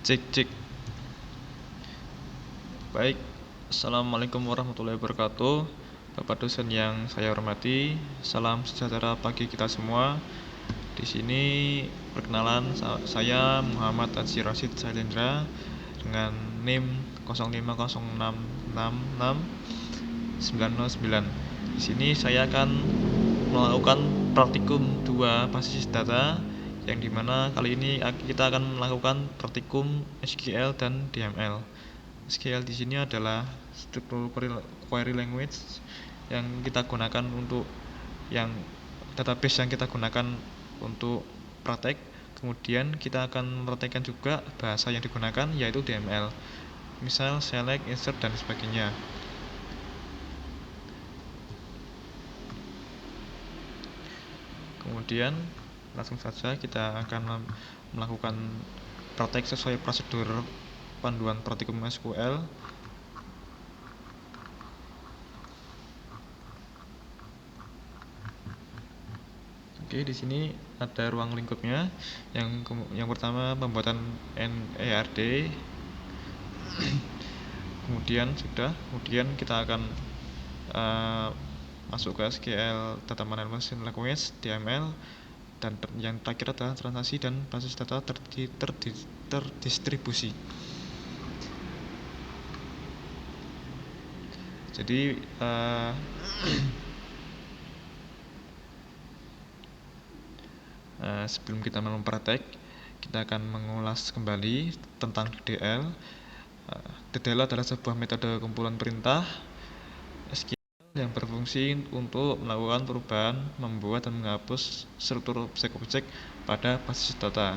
Cek cek. Baik. Assalamualaikum warahmatullahi wabarakatuh. Bapak dosen yang saya hormati, salam sejahtera bagi kita semua. Di sini perkenalan, saya Muhammad Haji Rashid Sailendra dengan NIM 050666699. Di sini saya akan melakukan praktikum 2 basis data, yang dimana kali ini kita akan melakukan praktikum SQL dan DML. SQL di sini adalah Structural Query Language yang kita gunakan untuk database yang kita gunakan untuk praktek. Kemudian kita akan mempraktekkan juga bahasa yang digunakan, yaitu DML, misal select, insert, dan sebagainya. Kemudian langsung saja kita akan melakukan praktek sesuai prosedur panduan praktikum SQL. Oke, di sini ada ruang lingkupnya. Yang pertama pembuatan NERD. Kemudian kita akan masuk ke SQL Data Management Language DML, dan yang terakhir adalah transaksi dan basis data terdistribusi. Jadi sebelum kita mempraktek, kita akan mengulas kembali tentang DDL. DDL adalah sebuah metode kumpulan perintah SQL yang berfungsi untuk melakukan perubahan, membuat dan menghapus struktur objek-objek pada basis data.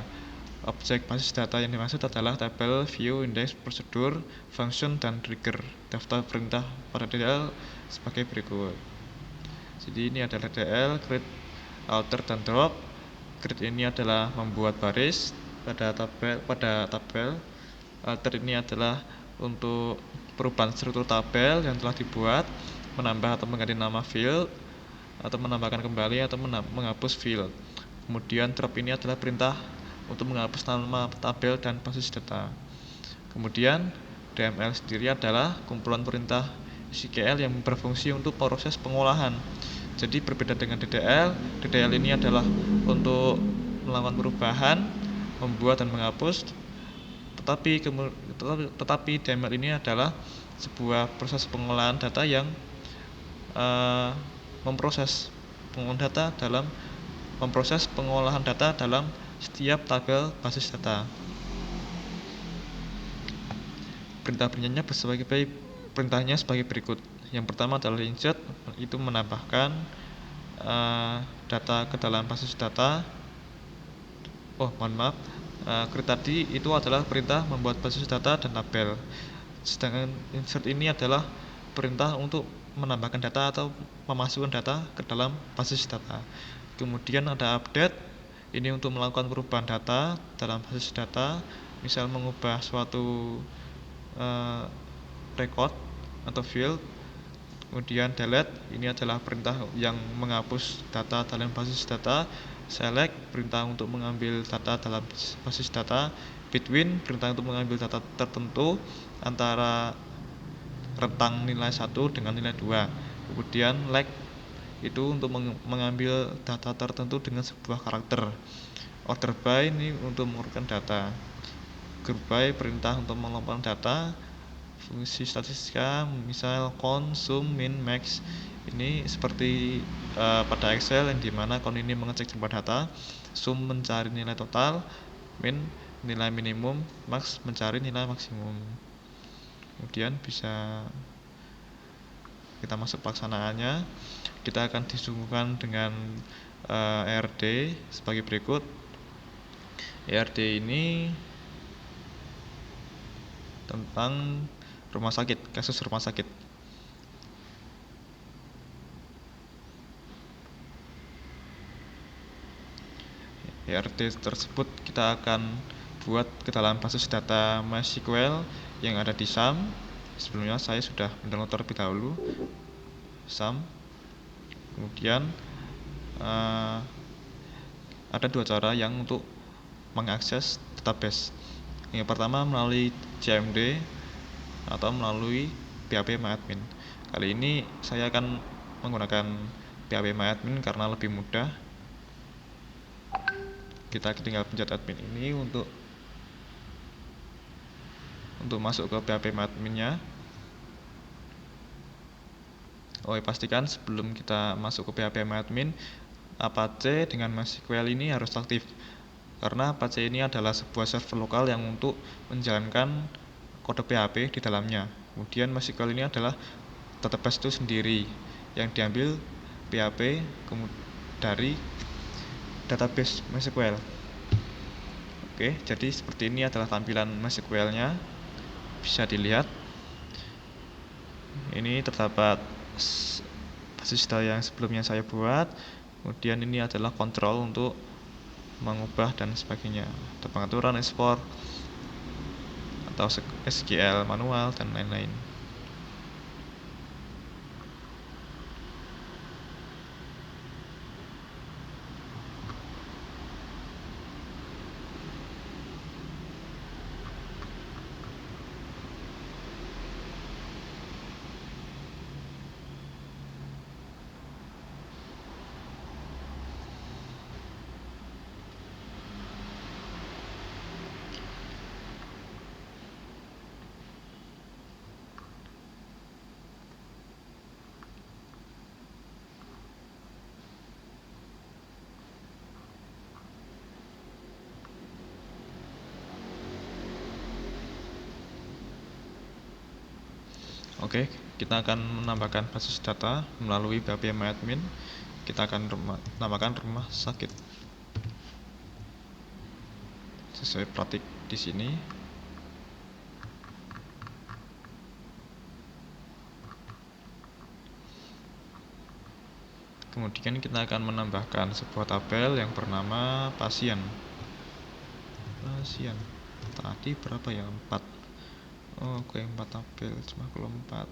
Objek basis data yang dimaksud adalah tabel, view, index, prosedur, function, dan trigger. Daftar perintah pada DDL sebagai berikut. Jadi ini adalah DDL, create, alter, dan drop. Create ini adalah membuat baris pada tabel. Alter ini adalah untuk perubahan struktur tabel yang telah dibuat, menambah atau mengganti nama field, atau menambahkan kembali atau menghapus field. Kemudian drop ini adalah perintah untuk menghapus nama tabel dan basis data. Kemudian DML sendiri adalah kumpulan perintah SQL yang berfungsi untuk proses pengolahan. Jadi berbeda dengan DDL ini adalah untuk melakukan perubahan, membuat dan menghapus. Tetapi DML ini adalah sebuah proses pengolahan data yang memproses pengolahan data dalam setiap tabel basis data. Perintahnya sebagai berikut. Yang pertama adalah insert, itu menambahkan data ke dalam basis data. Create tadi itu adalah perintah membuat basis data dan tabel. Sedangkan insert ini adalah perintah untuk menambahkan data atau memasukkan data ke dalam basis data. Kemudian ada update, ini untuk melakukan perubahan data dalam basis data, misal mengubah suatu record atau field. Kemudian delete, ini adalah perintah yang menghapus data dalam basis data. Select, perintah untuk mengambil data dalam basis data. Between, perintah untuk mengambil data tertentu antara rentang nilai 1 dengan nilai 2. Kemudian like, itu untuk mengambil data tertentu dengan sebuah karakter. Order by, ini untuk mengurutkan data. Group by, perintah untuk mengumpulkan data. Fungsi statistika, misal count, sum, min, max. Ini seperti pada Excel, yang dimana count ini mengecek jumlah data, sum mencari nilai total, min nilai minimum, max mencari nilai maksimum. Kemudian bisa kita masuk pelaksanaannya. Kita akan disuguhkan dengan ERD sebagai berikut. ERD ini tentang kasus rumah sakit. ERD tersebut kita akan buat ke dalam basis data MySQL yang ada di SAM. Sebelumnya saya sudah mendownload terlebih dahulu SAM. Kemudian ada dua cara yang untuk mengakses database. Yang pertama melalui CMD atau melalui PHP MyAdmin. Kali ini saya akan menggunakan PHP MyAdmin karena lebih mudah. Kita tinggal pencet admin ini untuk masuk ke PHP MyAdmin-nya. Pastikan sebelum kita masuk ke PHP MyAdmin, Apache dengan MySQL ini harus aktif. Karena Apache ini adalah sebuah server lokal yang untuk menjalankan kode PHP di dalamnya. Kemudian MySQL ini adalah database itu sendiri yang diambil PHP dari database MySQL. Oke, jadi seperti ini adalah tampilan MySQL-nya. Bisa dilihat. Ini terdapat basis data yang sebelumnya saya buat. Kemudian ini adalah kontrol untuk mengubah dan sebagainya, atau pengaturan ekspor atau SQL manual dan lain-lain. Oke, kita akan menambahkan basis data melalui PHP MyAdmin. Kita akan menambahkan rumah sakit sesuai praktik di sini. Kemudian kita akan menambahkan sebuah tabel yang bernama pasien. Tadi berapa ya? 4. Oke, 4 tabel, cuma kalau 4.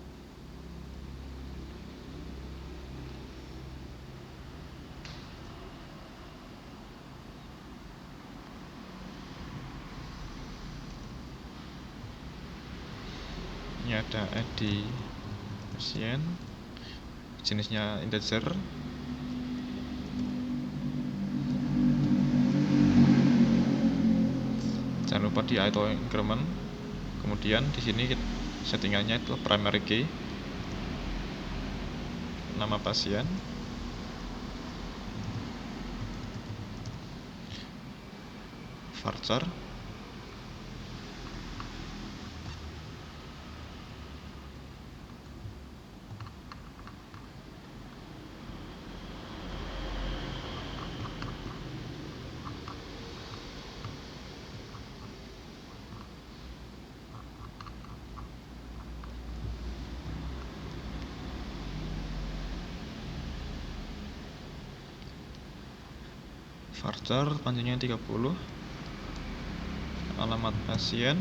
Ini ada ID pasien, jenisnya integer. Jangan lupa di auto increment. Kemudian di sini settingannya itu primary key, nama pasien, varchar, panjangnya 30, alamat pasien,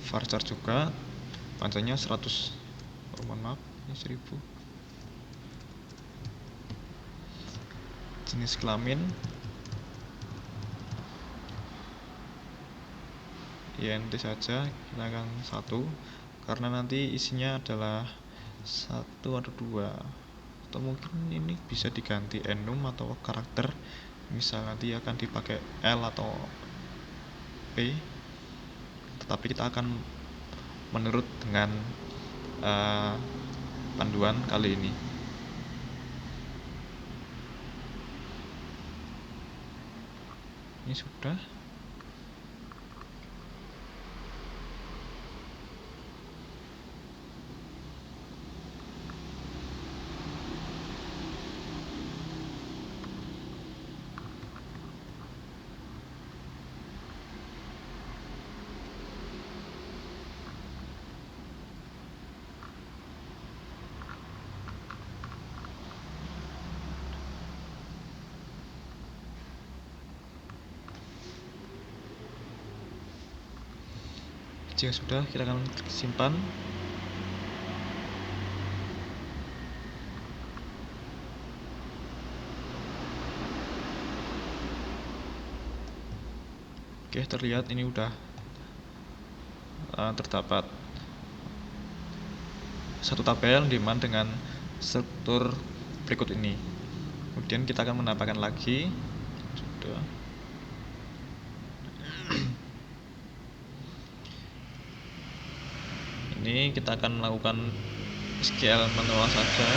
varchar juga, panjangnya 100. Mohon maaf, ini 1000. Jenis kelamin, INT saja, kita akan 1 karena nanti isinya adalah 1 atau 2, atau mungkin ini bisa diganti enum atau karakter, misal nanti akan dipakai L atau P, tetapi kita akan menurut dengan panduan kali ini. Ini sudah. Jika sudah, kita akan simpan. Oke, terlihat ini udah terdapat satu tabel demand dengan struktur berikut ini. Kemudian kita akan menambahkan lagi. Sudah. Ini kita akan melakukan SQL manual saja.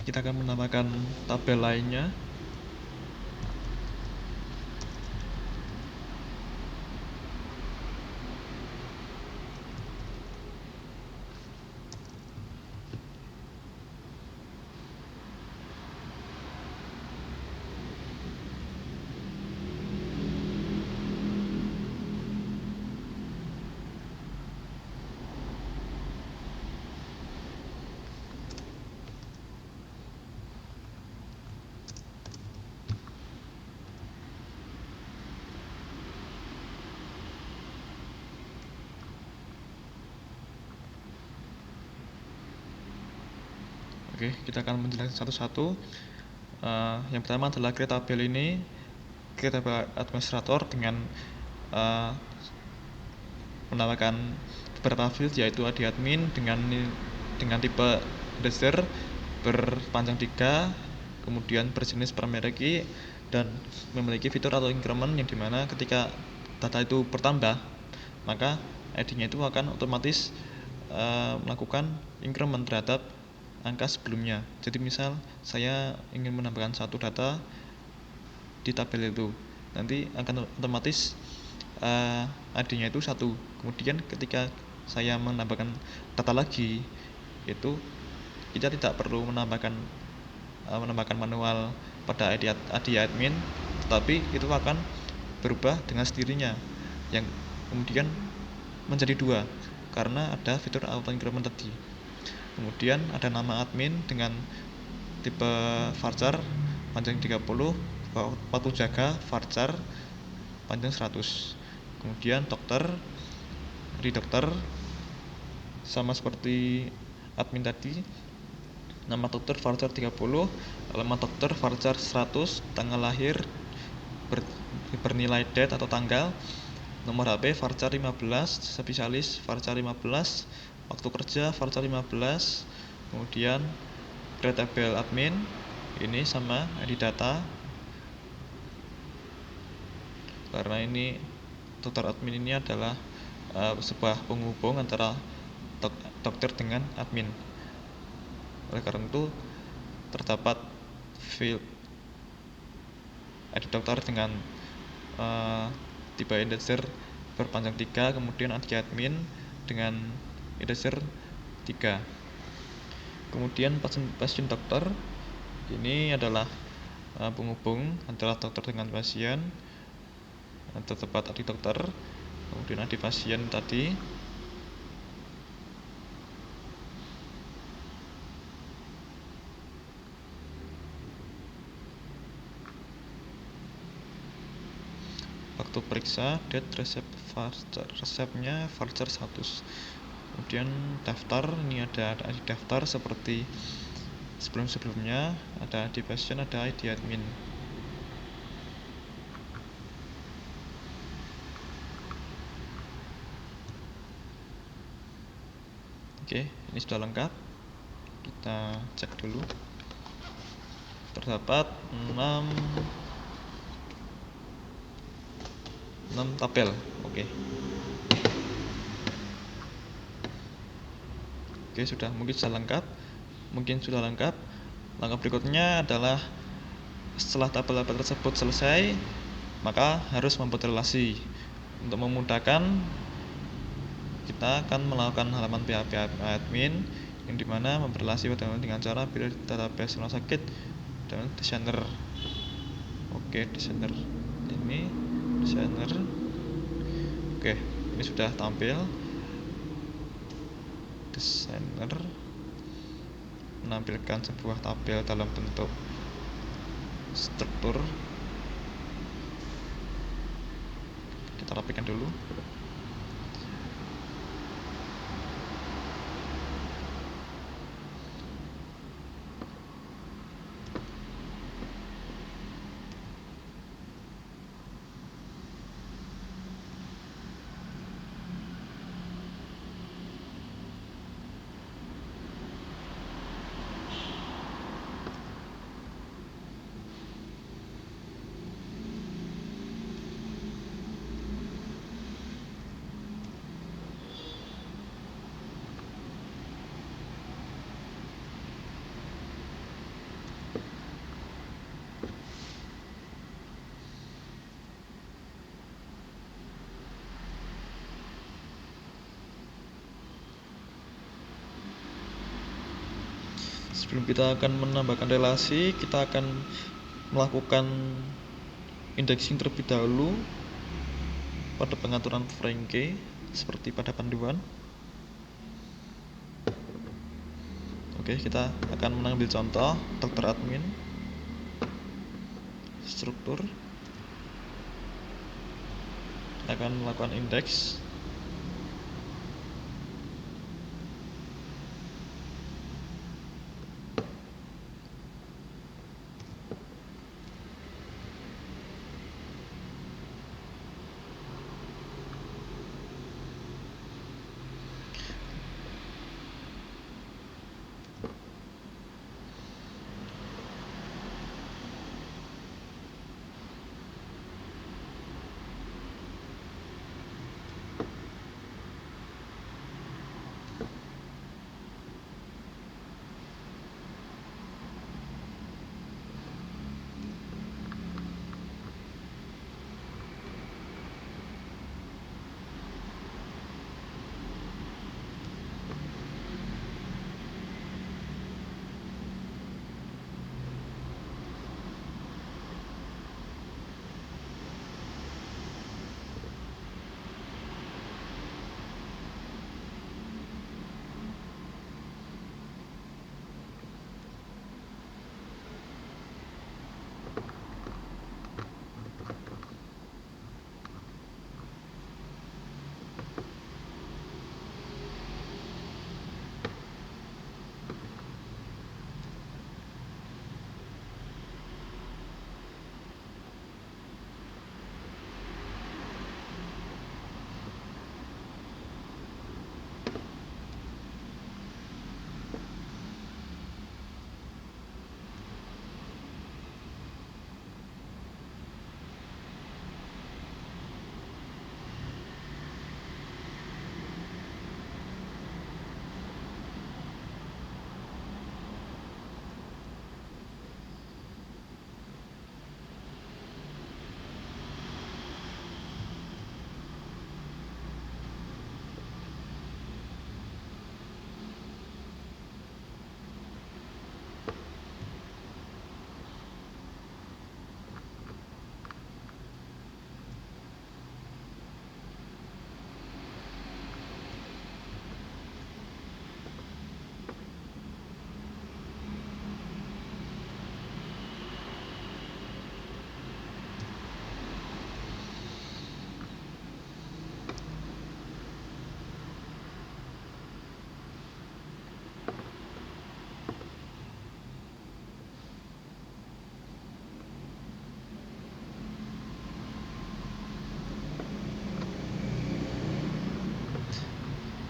Kita akan menambahkan tabel lainnya. Oke, kita akan menjelaskan satu-satu. Yang pertama adalah create tabel ini, create tabel administrator dengan menambahkan beberapa field, yaitu ID admin dengan tipe integer berpanjang 3, kemudian berjenis primary key, dan memiliki fitur atau increment yang dimana ketika data itu bertambah maka ID-nya itu akan otomatis melakukan increment terhadap angka sebelumnya. Jadi misal saya ingin menambahkan satu data di tabel itu, nanti akan otomatis ID-nya itu 1. Kemudian ketika saya menambahkan data lagi, itu kita tidak perlu menambahkan manual pada ID admin, tetapi itu akan berubah dengan sendirinya, yang kemudian menjadi 2 karena ada fitur auto increment tadi. Kemudian ada nama admin dengan tipe varchar panjang 30, waktu jaga varchar panjang 100. Kemudian dokter di dokter sama seperti admin tadi, nama dokter varchar 30, alamat dokter varchar 100, tanggal lahir bernilai date atau tanggal, nomor HP varchar 15, spesialis varchar 15, waktu kerja varchar 15. Kemudian create tabel admin ini sama ID data, karena ini dokter admin ini adalah sebuah penghubung antara dokter dengan admin. Oleh karena itu terdapat field ID dokter dengan tipe integer berpanjang 3, kemudian ID admin dengan integer 3. Kemudian pasien dokter ini adalah penghubung antara dokter dengan pasien, terdapat ID dokter, kemudian ID pasien tadi. Waktu periksa, date, resepnya varchar 100. Kemudian daftar, ini ada ID daftar seperti sebelum-sebelumnya, ada ID pasien, ada ID admin. Oke, ini sudah lengkap. Kita cek dulu. Terdapat 6 tabel. Oke, mungkin sudah lengkap. Langkah berikutnya adalah setelah tabel-tabel tersebut selesai, maka harus membuat relasi. Untuk memudahkan, kita akan melakukan halaman PHP admin yang dimana memberelasi dengan cara pilih database rumah sakit dan desainer. Oke, desainer ini desainer. Oke, ini sudah tampil. Desainer menampilkan sebuah tabel dalam bentuk struktur. Kita rapikan dulu. Sebelum kita akan menambahkan relasi, kita akan melakukan indexing terlebih dahulu pada pengaturan foreign key seperti pada panduan. Oke, kita akan mengambil contoh dokter admin, struktur, kita akan melakukan indeks.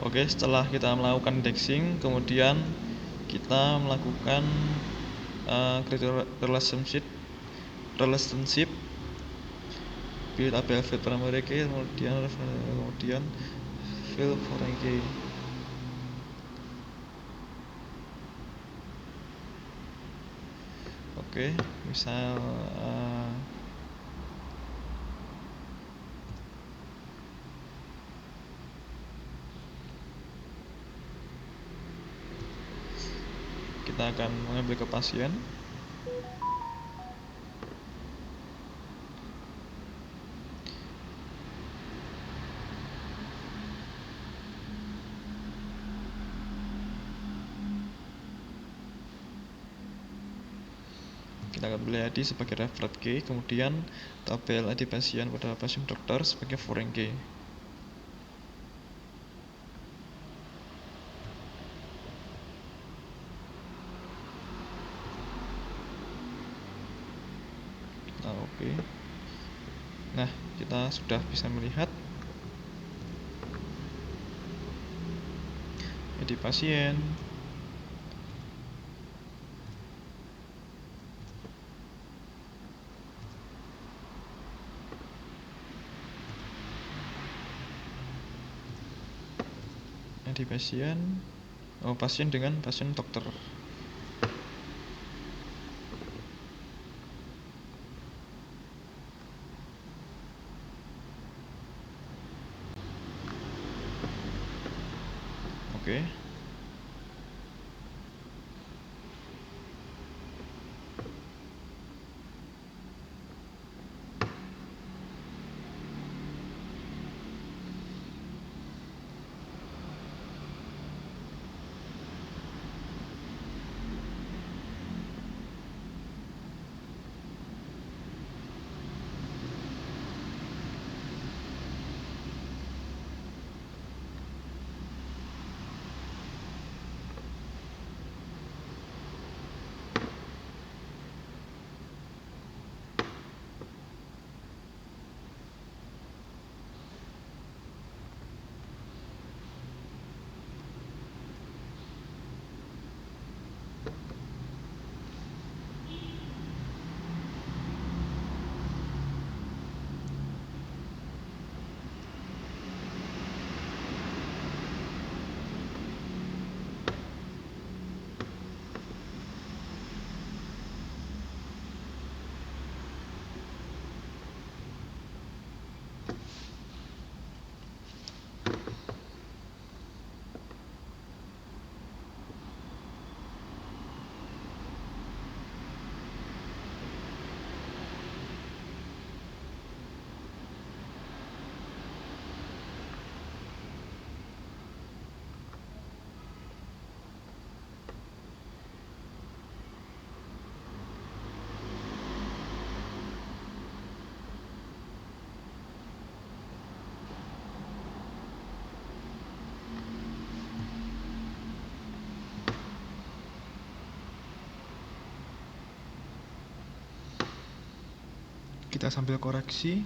Oke, setelah kita melakukan indexing, kemudian kita melakukan relationship build tabel field primary key, kemudian field foreign key. Oke, misal kita akan mengambil ke pasien. Kita akan pilih ID sebagai referred key, kemudian tabel ID pasien pada pasien dokter sebagai foreign key. Nah, oke. Nah, kita sudah bisa melihat ID pasien, pasien dengan pasien dokter. Oke. Kita sambil koreksi.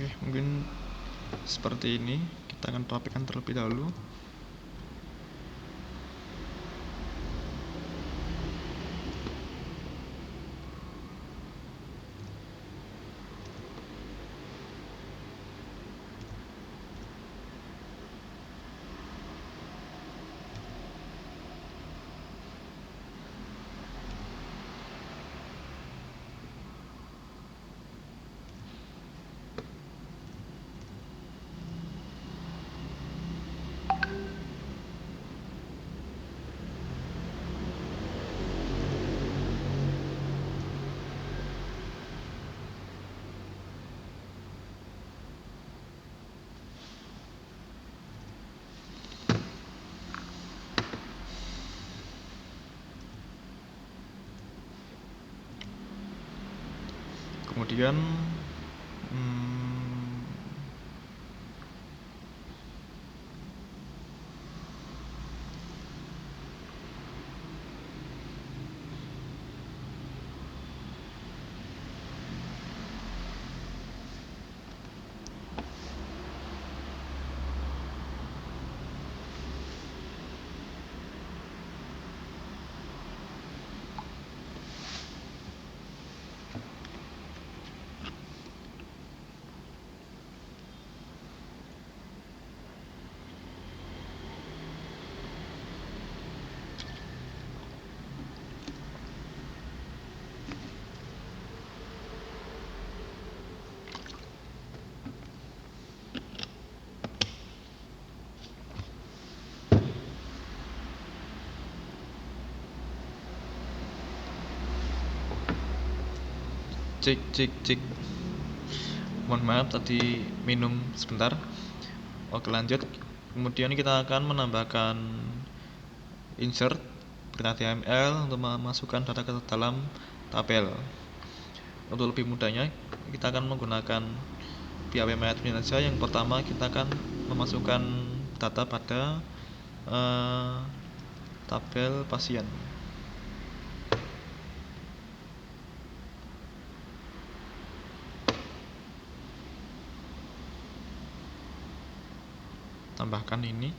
Oke, mungkin seperti ini. Kita akan rapikan terlebih dahulu. kemudian hmm, cek cek cek. Mohon maaf tadi minum sebentar. Oke, lanjut. Kemudian kita akan menambahkan insert perintah HTML untuk memasukkan data ke dalam tabel. Untuk lebih mudahnya, kita akan menggunakan PHP MyAdmin saja. Yang pertama, kita akan memasukkan data pada tabel pasien. Tambahkan ini.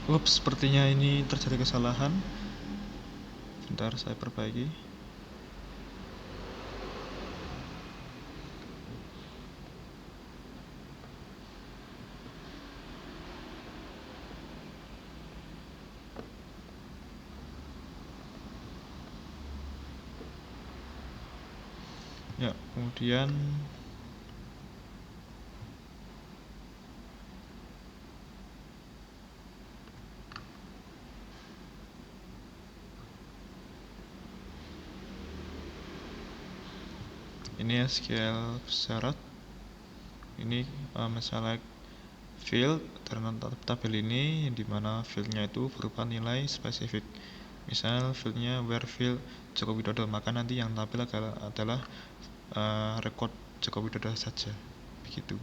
Ups, sepertinya ini terjadi kesalahan. Bentar, saya perbaiki. Ya, kemudian ini SQL syarat. Ini select field dalam tabel ini, dimana fieldnya itu berupa nilai spesifik. Misal fieldnya where field Joko Widodo, maka nanti yang tampil adalah record Joko Widodo saja. Begitu.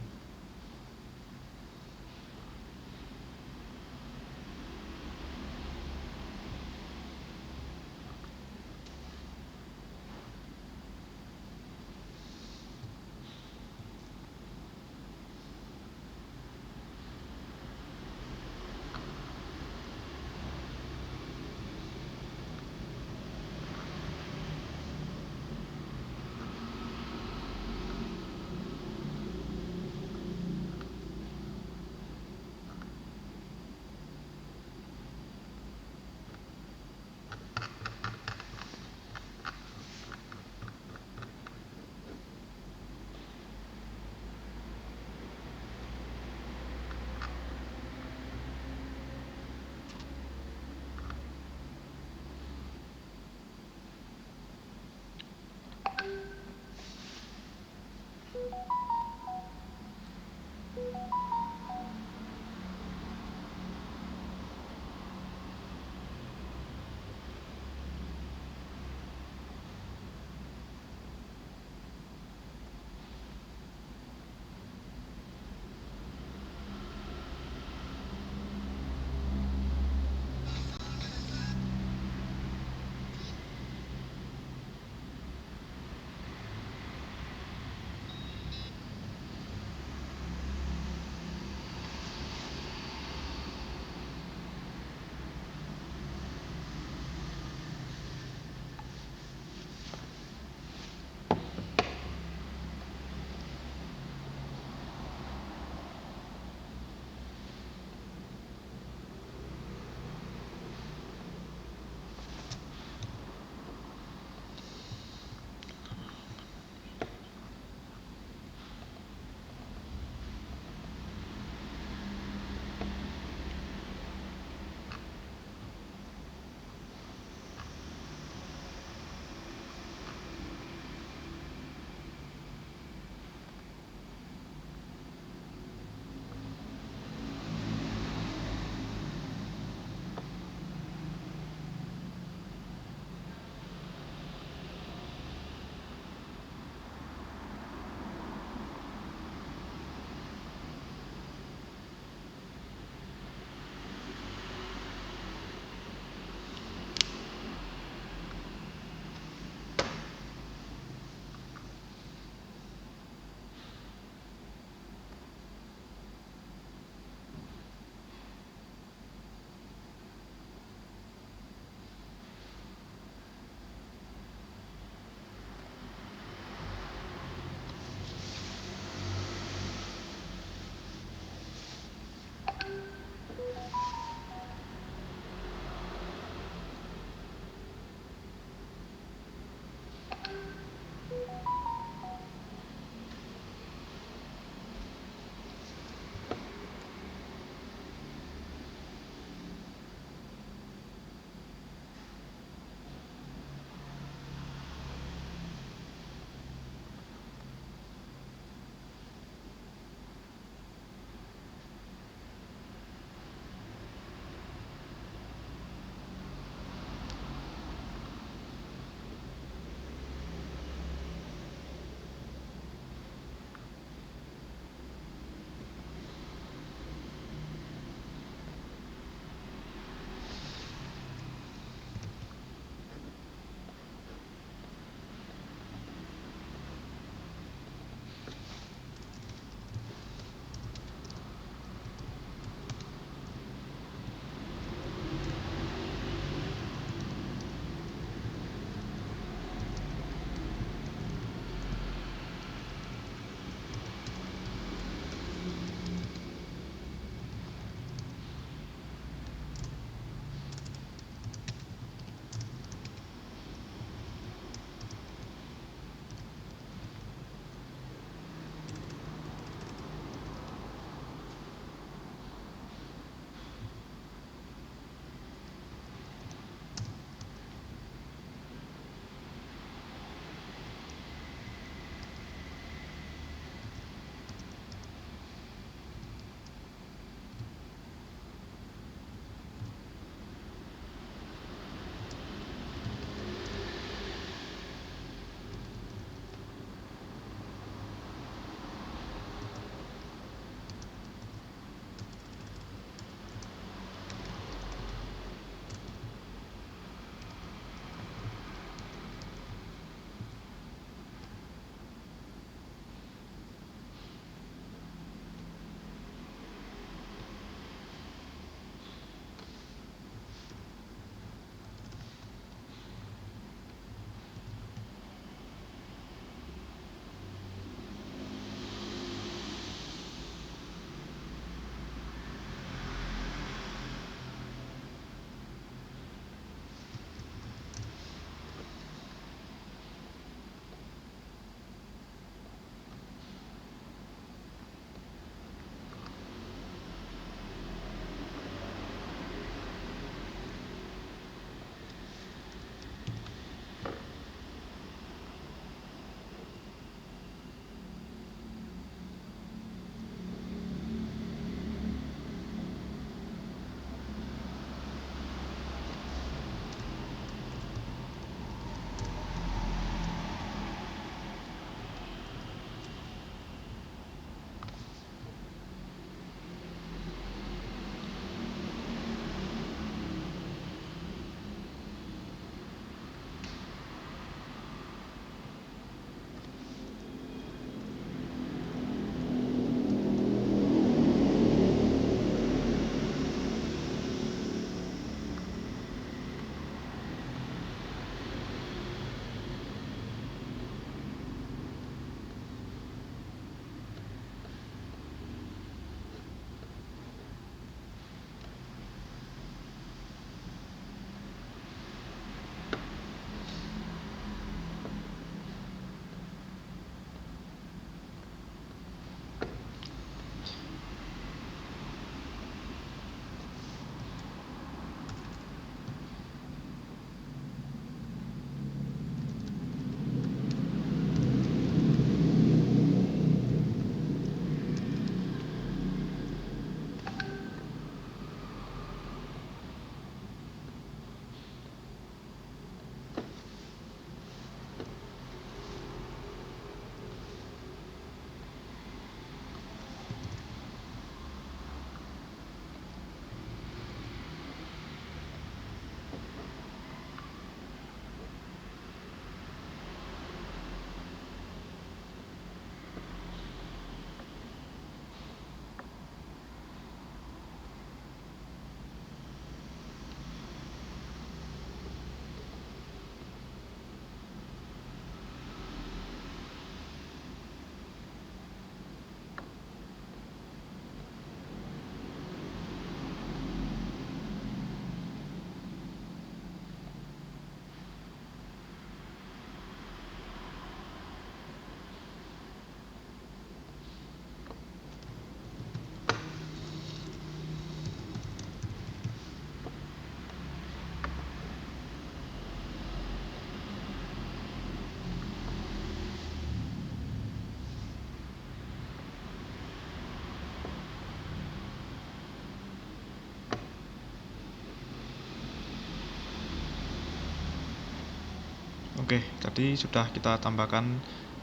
Oke, tadi sudah kita tambahkan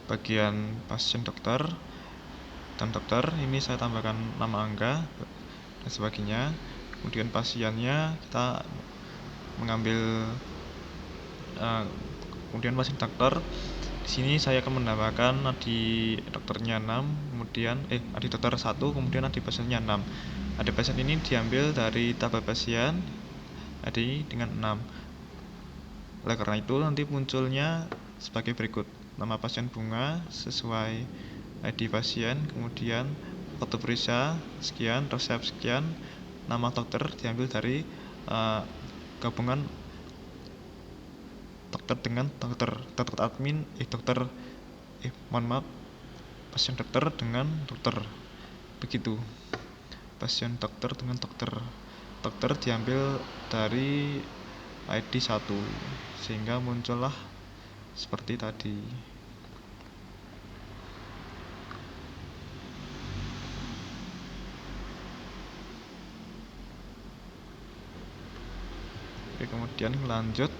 bagian pasien dokter dan dokter. Ini saya tambahkan nama angka dan sebagainya. Kemudian pasiennya kita mengambil kemudian pasien dokter. Di sini saya akan menambahkan nadi dokternya 6, kemudian nadi dokter 1, kemudian nadi pasiennya 6. Nadi pasien ini diambil dari tabel pasien nadi dengan 6. Oleh karena itu nanti munculnya sebagai berikut: nama pasien Bunga sesuai ID pasien, kemudian foto periksa sekian, resep sekian, nama dokter diambil dari gabungan dokter dengan dokter admin, pasien dokter dengan dokter. Begitu. Pasien dokter dengan dokter. Dokter diambil dari ID 1 sehingga muncullah seperti tadi. Oke, kemudian lanjut.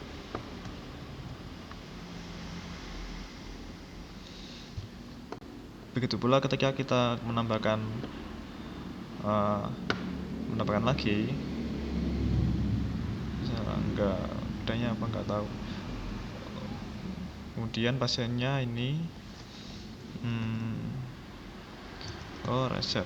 Begitu pula ketika kita menambahkan lagi, misalnya bedanya apa nggak tahu. Kemudian pasiennya ini resep.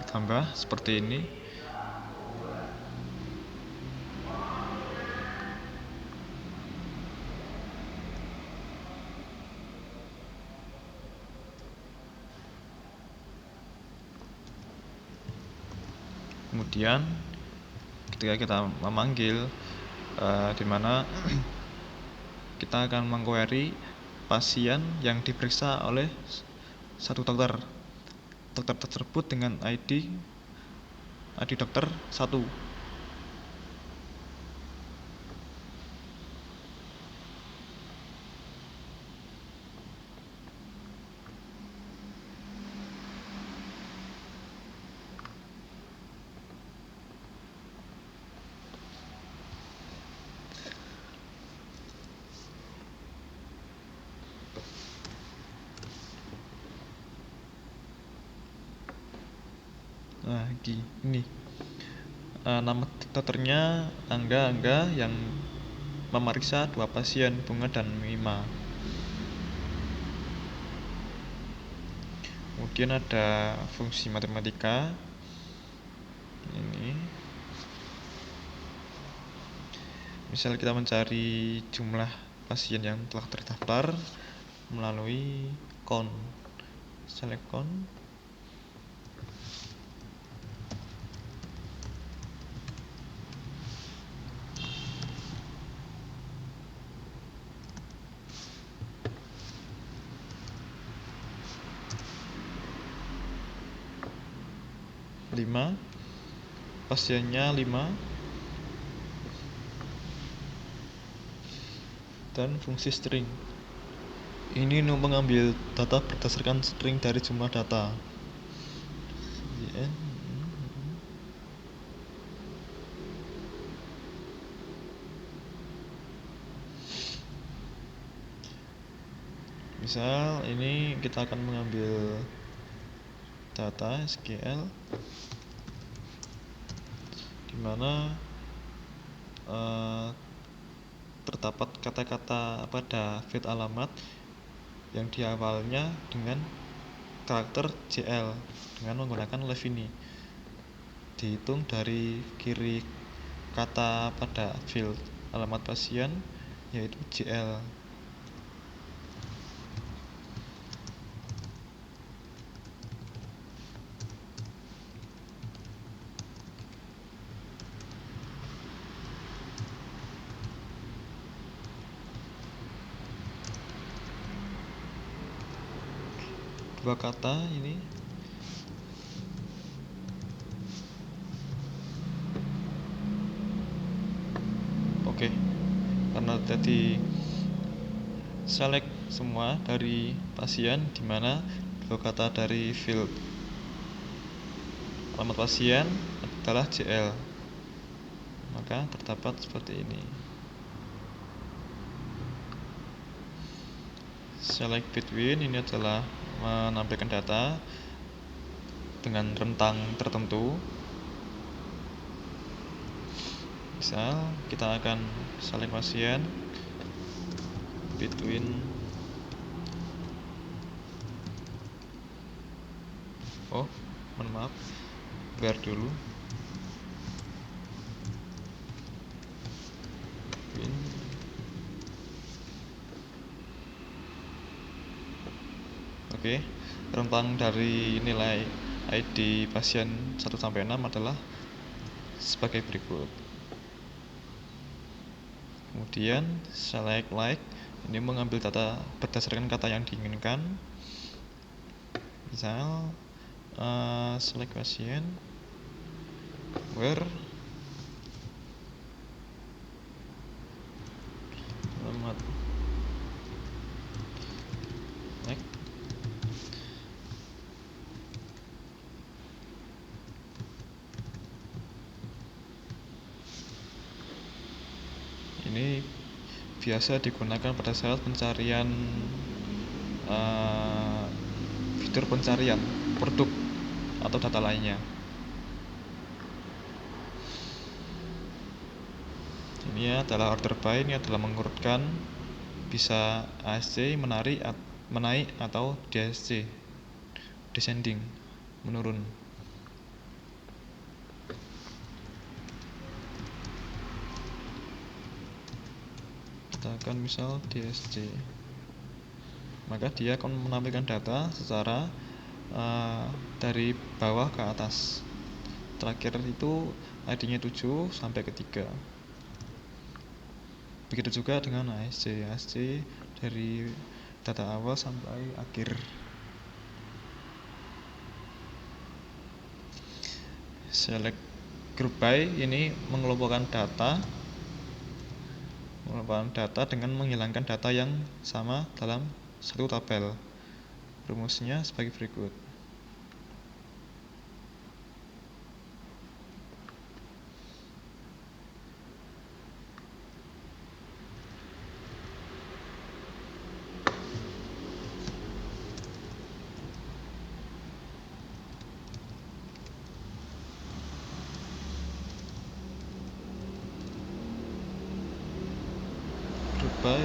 Ditambah seperti ini. Kemudian ketika kita memanggil di mana kita akan mengquery pasien yang diperiksa oleh satu dokter. Dokter tersebut dengan ID dokter 1. Nah, ini nama dokternya Angga yang memeriksa 2 pasien, Bunga dan Mima. Kemudian ada fungsi matematika ini. Misal kita mencari jumlah pasien yang telah terdaftar melalui count. Select count. Pasiennya 5 dan fungsi string. Ini mengambil data berdasarkan string dari jumlah data. Misal ini kita akan mengambil data SQL di mana terdapat kata-kata pada field alamat yang diawalnya dengan karakter JL dengan menggunakan left ini. Dihitung dari kiri kata pada field alamat pasien yaitu JL. dua kata ini. Oke, karena tadi select semua dari pasien, di mana dua kata dari field alamat pasien adalah JL, maka terdapat seperti ini. Select between ini adalah menampilkan data dengan rentang tertentu. Misal kita akan select pasien between mohon maaf, biar dulu between Oke, rentang dari nilai ID pasien 1 sampai 6 adalah sebagai berikut. Kemudian select like, ini mengambil data berdasarkan kata yang diinginkan. Misal select pasien where alamat like ini biasa digunakan pada saat pencarian fitur pencarian produk atau data lainnya. Ini adalah order by, ini adalah mengurutkan, bisa ASC menaik atau DSC descending, menurun. Kita akan misal DSC, maka dia akan menampilkan data secara dari bawah ke atas. Terakhir itu ID-nya 7 sampai ke 3. Begitu juga dengan ASC dari data awal sampai akhir. Select group by ini mengelompokkan data dengan menghilangkan data yang sama dalam satu tabel. Rumusnya sebagai berikut. Group by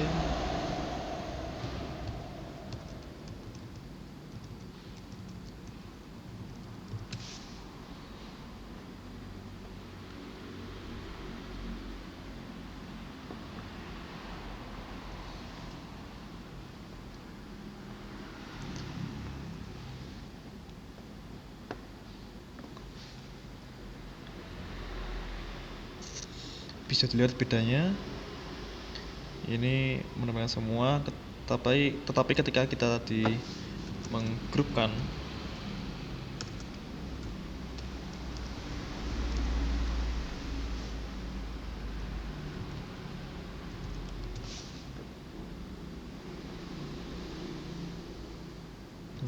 bisa dilihat bedanya. Ini menemukan semua, tetapi ketika kita tadi menggrupkan,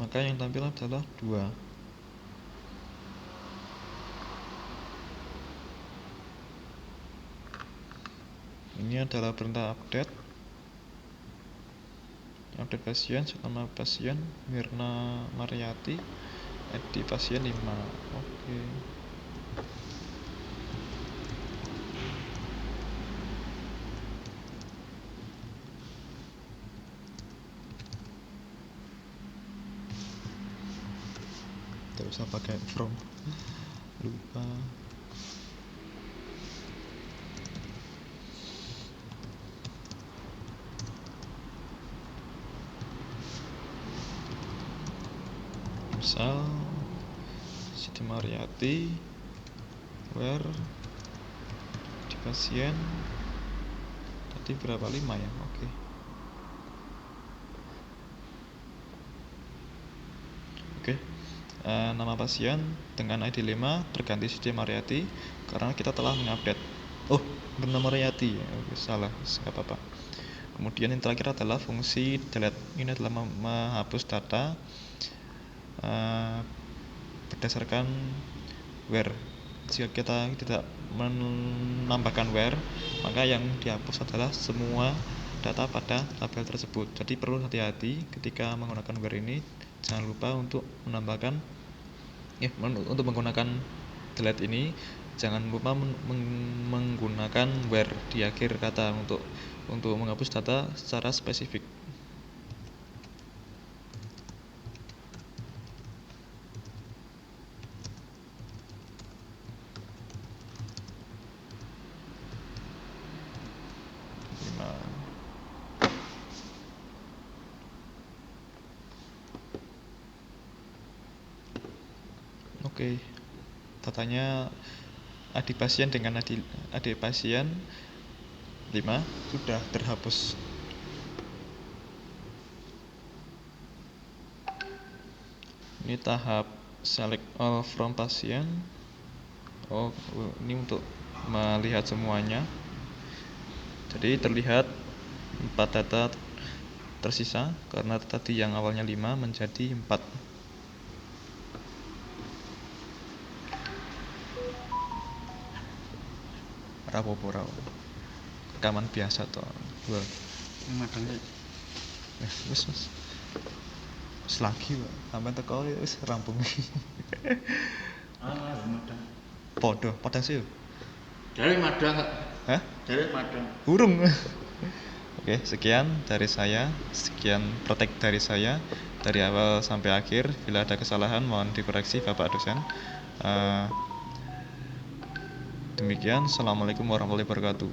maka yang tampil adalah 2. Ini adalah perintah update pasien, nama pasien Mirna Mariati, ID pasien 5. Oke. Tidak usah pakai from, lupa. Misal Siti Mariati where di pasien tadi berapa, 5 ya. Oke. nama pasien dengan ID 5 terganti Siti Mariati karena kita telah mengupdate. Oh, benar Mariati. Oke, salah, nggak apa-apa. Kemudian yang terakhir adalah fungsi delete. Ini adalah menghapus data berdasarkan where. Jika kita tidak menambahkan where, maka yang dihapus adalah semua data pada tabel tersebut. Jadi perlu hati-hati ketika menggunakan where ini. Jangan lupa untuk menambahkan untuk menggunakan delete ini, jangan lupa menggunakan where di akhir kata untuk menghapus data secara spesifik. Oke, datanya ID pasien dengan ID pasien 5 sudah terhapus. Ini tahap select all from pasien. Oh, ini untuk melihat semuanya. Jadi terlihat 4 data tersisa karena tadi yang awalnya 5 menjadi 4. Rapopo rekaman biasa toh. Makanya Wis lagi Pak. Sampai teko wis rampung. madang. Padha sih. Dari madang. Hah? Dari madang. Burung. Oke, sekian dari saya. Sekian praktek dari saya dari awal sampai akhir. Bila ada kesalahan mohon dikoreksi Bapak dosen. Demikian, assalamualaikum warahmatullahi wabarakatuh.